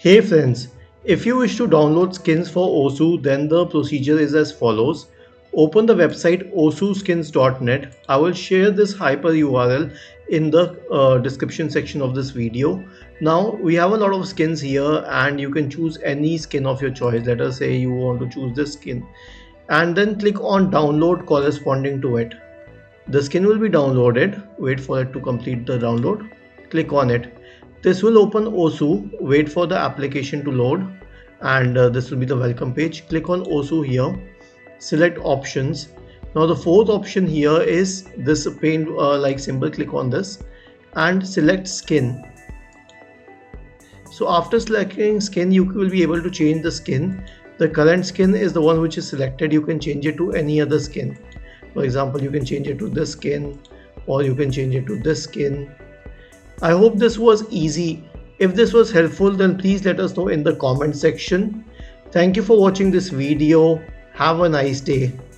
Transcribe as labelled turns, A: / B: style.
A: Hey friends, if you wish to download skins for OSU, then the procedure is as follows. Open the website osuskins.net. I will share this hyper URL in the description section of this video. Now we have a lot of skins here and you can choose any skin of your choice. Let us say you want to choose this skin and then click on download corresponding to it. The skin will be downloaded. Wait for it to complete the download. Click on it. This will open OSU. Wait for the application to load and this will be the welcome page. Click on OSU here. Select options. Now the fourth option here is this paint like symbol. Click on this and select skin. So after selecting skin, you will be able to change the skin. The current skin is the one which is selected. You can change it to any other skin. For example, you can change it to this skin or you can change it to this skin. I hope this was easy. If this was helpful, then please let us know in the comment section. Thank you for watching this video. Have a nice day.